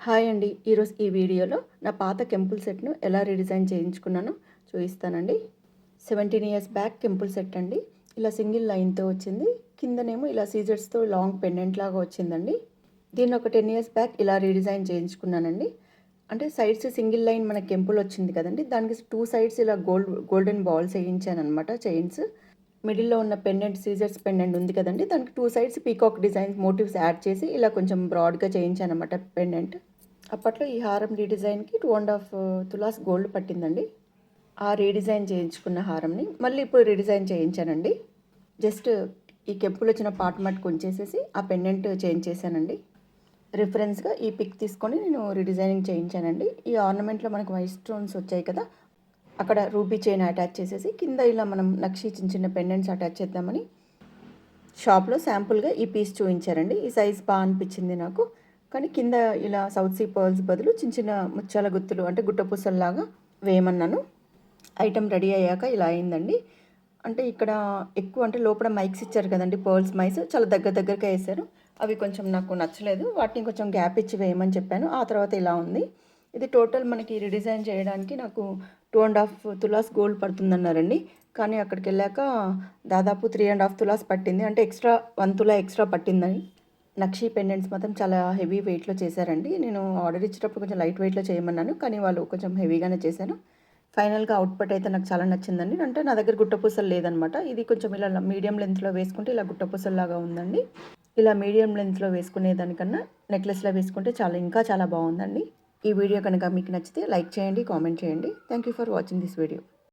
Hi అండి. ఈరోజు ఈ వీడియోలో నా పాత కెంపుల్ సెట్‌ను ఎలా రీడిజైన్ చేయించుకున్నానో చూపిస్తానండి. 17 ఇయర్స్ బ్యాక్ కెంపుల్ సెట్ అండి. ఇలా సింగిల్ లైన్‌తో వచ్చింది. కిందనేమో ఇలా సీజర్స్‌తో లాంగ్ పెండెంట్ లాగా వచ్చిందండి. దీన్ని ఒక 10 ఇయర్స్ బ్యాక్ ఇలా రీడిజైన్ చేయించుకున్నానండి. అంటే సైడ్స్ సింగిల్ లైన్ మనకి కెంపుల్ వచ్చింది కదండీ! దానికి 2 సైడ్స్ ఇలా గోల్డెన్ బాల్స్ ఏయించాననమాట చైన్స్. మిడిల్‌లో ఉన్న పెండెంట్ సీజర్స్ పెండెంట్ ఉంది కదండీ! దానికి 2 sides peacock designs motifs add చేసి ఇలా కొంచెం బ్రాడ్‌గా చేయించాననమాట పెండెంట్. అప్పట్లో ఈ హారం రీడిజైన్‌కి 2½ తులాస్ గోల్డ్ పట్టిందండి. ఆ రీడిజైన్ చేయించుకున్న హారంని మళ్ళీ ఇప్పుడు రీడిజైన్ చేయించానండి. జస్ట్ ఈ కెంపులొచ్చిన పార్ట్ మట్టుకు ఉంచేసేసి ఆ పెండెంట్ చేంజ్ చేశానండి. రిఫరెన్స్‌గా ఈ పిక్ తీసుకొని నేను రీడిజైనింగ్ చేయించానండి. ఈ ఆర్నమెంట్‌లో మనకు వైట్ స్టోన్స్ వచ్చాయి కదా! అక్కడ రూబీ చైన్ అటాచ్ చేసేసి కింద ఇలా మనం నక్షి చిన్న చిన్న పెండెంట్స్ అటాచ్ చేద్దామని షాప్‌లో శాంపుల్‌గా ఈ పీస్ చూయించారండి. ఈ సైజ్ బా అనిపించింది నాకు. కానీ కింద ఇలా సౌత్ సీ పర్ల్స్ బదులు చిన్న చిన్న ముత్యాల గుత్తులు అంటే గుట్టపూసల్లాగా వేయమన్నాను. ఐటెం రెడీ అయ్యాక ఇలా అయిందండి. అంటే ఇక్కడ ఎక్కువ అంటే లోపల మైక్స్ ఇచ్చారు కదండీ, పర్ల్స్ మైస్ చాలా దగ్గరగా వేశారు. అవి కొంచెం నాకు నచ్చలేదు. వాటిని కొంచెం గ్యాప్ ఇచ్చి వేయమని చెప్పాను. ఆ తర్వాత ఇలా ఉంది. ఇది టోటల్ మనకి రీడిజైన్ చేయడానికి నాకు 2½ తులాస్ గోల్డ్ పడుతుందన్నారండి. కానీ అక్కడికెళ్ళాక దాదాపు 3½ తులాస్ పట్టింది. అంటే ఎక్స్ట్రా 1 తులా ఎక్స్ట్రా పట్టిందని. నక్షి పెండెంట్స్ మాత్రం చాలా హెవీ వెయిట్‌లో చేశారండి. నేను ఆర్డర్ ఇచ్చేటప్పుడు కొంచెం లైట్ వెయిట్‌లో చేయమన్నాను. కానీ వాళ్ళు కొంచెం హెవీగానే చేశారు. ఫైనల్‌గా అవుట్‌పుట్ అయితే నాకు చాలా నచ్చిందండి. అంటే నా దగ్గర గుట్టపూసలు లేదనమాట. ఇది కొంచెం ఇలా మీడియం లెంగ్త్‌లో వేసుకుంటే ఇలా గుట్టపూసల్లాగా ఉందండి. ఇలా మీడియం లెంగ్త్‌లో వేసుకునే దానికన్నా నెక్లెస్‌లో వేసుకుంటే ఇంకా చాలా బాగుందండి. ఈ వీడియో కనుక మీకు నచ్చితే లైక్ చేయండి, కామెంట్ చేయండి. Thank you for watching this video.